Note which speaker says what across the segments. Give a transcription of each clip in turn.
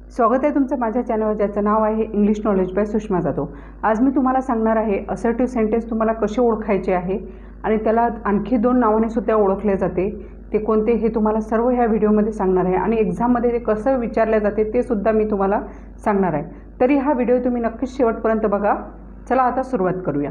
Speaker 1: स्वागत आहे तुमचं माझ्या चॅनलवर, ज्याचं नाव आहे English knowledge by Sushma Jadhav. आज मी तुम्हाला सांगणार आहे असर्टिव्ह सेंटेन्स तुम्हाला कसे ओळखायचे आहे आणि त्याला आणखी दोन नावाने सुद्धा ओळखले जाते, ते कोणते हे तुम्हाला सर्व ह्या व्हिडिओमध्ये सांगणार आहे आणि एक्झाममध्ये ते कसं विचारले जाते ते सुद्धा मी तुम्हाला सांगणार आहे। तरी हा व्हिडिओ तुम्ही नक्कीच शेवटपर्यंत बघा। चला आता सुरुवात करूया।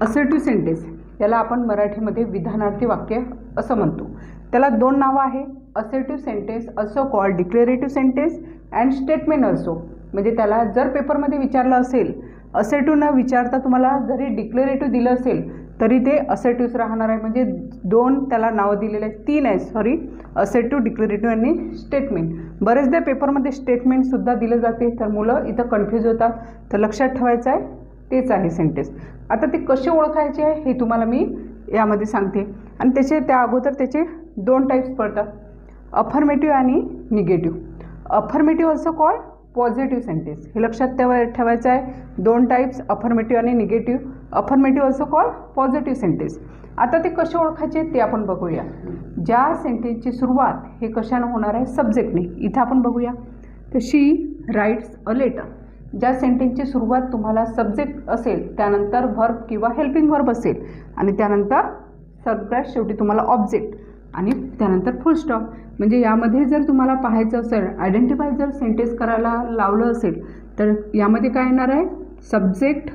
Speaker 1: असर्टिव्ह सेंटेन्स याला आपण मराठीमध्ये विधानार्थी वाक्य असं म्हणतो। त्याला दोन नावं आहे, असर्टिव्ह सेंटेन्स असो called declarative sentence and statement असो। म्हणजे त्याला जर पेपरमध्ये विचारलं असेल, असर्टिव्ह न विचारता तुम्हाला जरी डिक्लेरेटिव्ह दिलं असेल तरी ते असर्टिव्हच राहणार आहे। म्हणजे दोन त्याला नावं दिलेले आहेत, तीन आहे सॉरी, असर्टिव्ह, डिक्लेरेटिव्ह आणि स्टेटमेंट। बरेचदा पेपरमध्ये स्टेटमेंटसुद्धा दिलं जाते, तर मुलं इथं कन्फ्यूज होतात, तर लक्षात ठेवायचं आहे तेच आहे सेंटेन्स। आता ते कसे ओळखायचे आहे हे तुम्हाला मी यामध्ये सांगते आणि त्या अगोदर त्याचे दोन टाइप्स पडतात, अफर्मेटिव्ह आणि निगेटिव्ह। अफर्मेटिव्ह असं कॉल्ड पॉझिटिव्ह सेंटेन्स, हे लक्षात ठेवायचं आहे। दोन टाइप्स, अफर्मेटिव्ह आणि निगेटिव्ह। अफर्मेटिव्ह असं कॉल्ड पॉझिटिव्ह सेंटेन्स। आता ते कसे ओळखायचे ते आपण बघूया। ज्या सेंटेन्सची सुरुवात हे कशाने होणार आहे, सब्जेक्टने। इथं आपण बघूया, तर शी राईट्स अ लेटर। ज्या सेंटेन्सची सुरुवात तुम्हाला सब्जेक्ट असेल, त्यानंतर व्हर्ब किंवा हेल्पिंग व्हर्ब असेल आणि त्यानंतर सगळ्यात शेवटी तुम्हाला ऑब्जेक्ट आणि त्यानंतर फुल स्टॉप। म्हणजे यामध्ये जर तुम्हाला पाहायचं असेल, आयडेंटिफाय जर सेंटेन्स करायला लावलं असेल तर यामध्ये काय येणार आहे, subject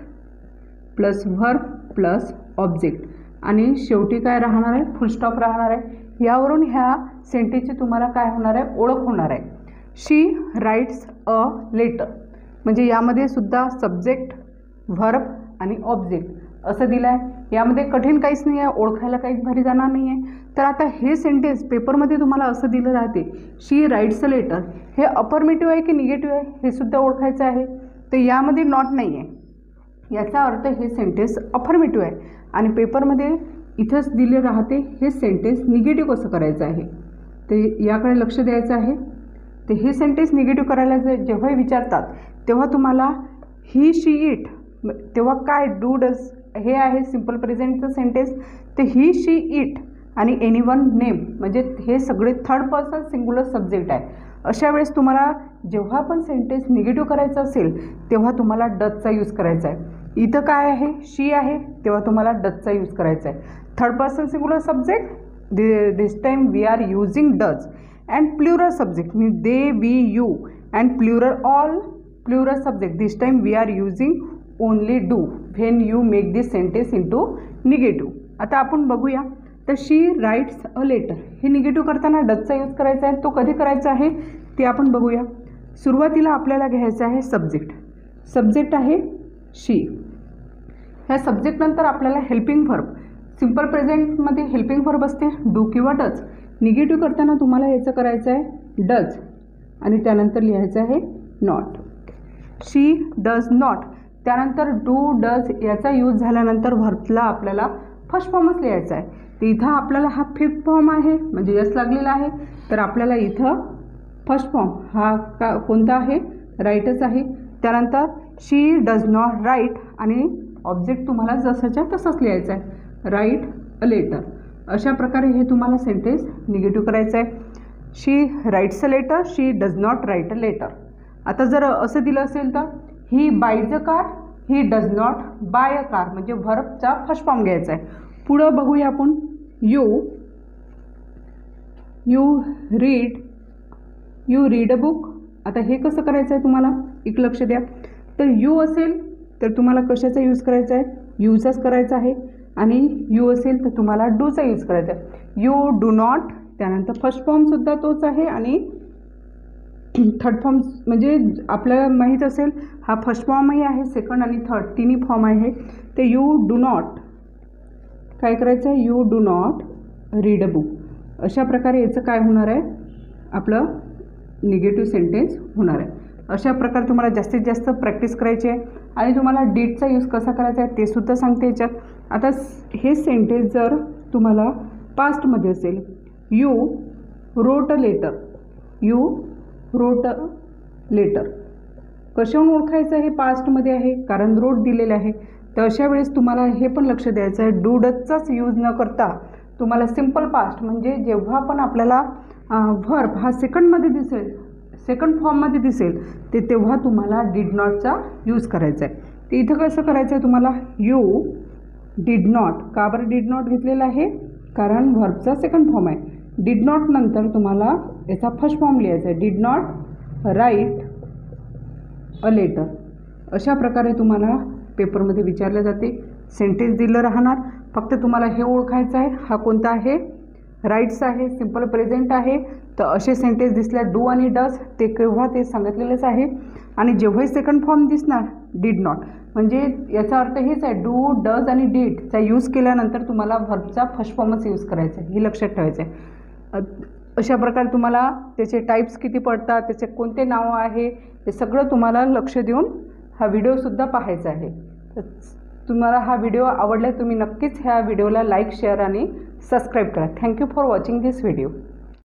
Speaker 1: plus verb plus object आणि शेवटी काय राहणार आहे, फुल स्टॉप राहणार आहे। यावरून ह्या सेंटेन्सची तुम्हाला काय होणार आहे, ओळख होणार आहे। शी राईट्स अ लेटर, म्हणजे यामध्ये सुद्धा सब्जेक्ट, व्हर्ब आणि ऑब्जेक्ट असं दिलं आहे। यामध्ये कठीण काहीच नाही आहे, ओळखायला काहीच भारी जाणार नाही आहे। तर आता हे सेंटेन्स पेपरमध्ये तुम्हाला असं दिलं राहते, शी राईट्स अ लेटर, हे अफर्मेटिव्ह आहे की निगेटिव्ह आहे हे सुद्धा ओळखायचं आहे। तर यामध्ये नॉट नाही आहे, याचा अर्थ हे सेंटेन्स अफर्मेटिव्ह आहे आणि पेपरमध्ये इथंच दिले राहते हे सेंटेन्स निगेटिव्ह कसं करायचं आहे, ते याकडे लक्ष द्यायचं आहे। तर हे सेंटेन्स निगेटिव्ह करायला जेव्हाही विचारतात तेव्हा तुम्हाला ही, शी, इट, तेव्हा काय डू, डज हे आहे सिंपल प्रेझेंटचं सेंटेन्स। तर ही, शी, इट आणि एनीवन, नेम, म्हणजे हे सगळे थर्ड पर्सन सिंग्युलर सब्जेक्ट आहे। अशा वेळेस तुम्हाला जेव्हा पण सेंटेन्स निगेटिव्ह करायचं असेल तेव्हा तुम्हाला डजचा यूज करायचा आहे। इथं काय आहे, शी आहे, तेव्हा तुम्हाला डजचा यूज करायचा आहे। Third person singular subject, this time we are using does and plural subject means they, we, you and plural all plural subject, this time we are using only do when you make this sentence into negative. आता आपण बघूया, तर she writes a letter हे negative करताना डजचा use करायचा आहे। तो कधी करायचा आहे ते आपण बघूया। सुरुवातीला आपल्याला घ्यायचं आहे सब्जेक्ट, सब्जेक्ट आहे शी। ह्या सब्जेक्टनंतर आपल्याला हेल्पिंग व्हर्ब, सिंपल प्रेझेंटमध्ये हेल्पिंग व्हर्ब असते डू किंवा डज। निगेटिव्ह करताना तुम्हाला याचं करायचं आहे डज आणि त्यानंतर लिहायचं आहे नॉट, शी डज नॉट। त्यानंतर डू, डज याचा यूज झाल्यानंतर व्हर्बला आपल्याला फर्स्ट फॉर्मच लिहायचा आहे। तर इथं आपल्याला हा फिफ्थ फॉर्म आहे, म्हणजे यस लागलेला आहे, तर आपल्याला इथं फर्स्ट फॉर्म हा कोणता आहे, राईटच आहे। त्यानंतर शी डज नॉट राईट आणि ऑब्जेक्ट तुम्हाला जसंच्या तसंच लिहायचं आहे, राईट अ लेटर। अशा प्रकारे हे तुम्हाला सेंटेन्स निगेटिव्ह करायचं आहे। She writes a letter, she does not write a letter. आता जर असं दिलं असेल तर he buys a car, he does not buy a car, म्हणजे व्हर्बचा फर्स्ट फॉर्म घ्यायचा आहे। पुढं बघूया आपण, यू रीड अ बुक। आता हे कसं करायचं आहे तुम्हाला एक लक्ष द्या, तर यू असेल तर तुम्हाला कशाचा यूज करायचा आहे, यूचाच करायचा आहे आणि यू असेल तर तुम्हाला डूचा यूज करायचा आहे। यू डू नॉट, त्यानंतर फर्स्ट फॉर्मसुद्धा तोच आहे आणि थर्ड फॉर्म, म्हणजे आपल्याला माहीत असेल हा फर्स्ट फॉर्मही आहे, सेकंड आणि थर्ड तिन्ही फॉर्म आहे। तर यू डू नॉट काय करायचं आहे, you do not read a book. अशा प्रकारे याचं काय होणार आहे, आपलं निगेटिव्ह सेंटेन्स होणार आहे। अशा प्रकारे तुम्हाला जास्तीत जास्त प्रॅक्टिस करायची आहे आणि तुम्हाला डीडचा यूज कसा करायचा आहे ते सुद्धा सांगते याच्यात। आता हे सेंटेन्स जर तुम्हाला पास्टमध्ये असेल, you wrote a letter, you wrote a letter, कशावरून ओळखायचं हे पास्टमध्ये आहे कारण रोट दिलेले आहे। तर अशा वेळेस तुम्हाला हे पण लक्ष द्यायचं आहे, डू डजचाच यूज न करता तुम्हाला सिंपल पास्ट, म्हणजे जेव्हा पण आपल्याला व्हर्ब हा सेकंडमध्ये दिसेल, सेकंड फॉर्ममध्ये दिसेल ते तेव्हा तुम्हाला डिड नॉटचा यूज करायचा आहे. ते इथं कसं करायचं आहे तुम्हाला, यू डिड नॉट. का बरं डिड नॉट घेतलेला आहे, कारण व्हर्बचा सेकंड फॉर्म आहे. डिड नॉट नंतर तुम्हाला याचा फर्स्ट फॉर्म लिहायचा आहे, did not write a letter. अशा प्रकारे तुम्हाला पेपरमध्ये विचारले जाते. सेंटेन्स दिलं राहणार, फक्त तुम्हाला हे ओळखायचं आहे हा कोणता आहे, राईट्स आहे, सिम्पल प्रेझेंट आहे. तर असे सेंटेन्स दिसल्या डू आणि डज ते केव्हा ते सांगितलेलेच आहे. आणि जेव्हाही सेकंड फॉर्म दिसणार डिड नॉट, म्हणजे याचा अर्थ हेच आहे, डू डज आणि डिडचा यूज केल्यानंतर तुम्हाला व्हर्बचा फर्स्ट फॉर्मच यूज करायचा आहे, हे लक्षात ठेवायचं आहे. अशा प्रकारे तुम्हाला त्याचे टाईप्स किती पडतात, त्याचे कोणते नावं आहे, हे सगळं तुम्हाला लक्ष देऊन हा व्हिडिओसुद्धा पाहायचा आहे. तर तुम्हाला हा व्हिडिओ आवडला, तुम्ही नक्कीच ह्या व्हिडिओला लाईक, शेअर आणि सबस्क्राईब करा. Thank you for watching this video.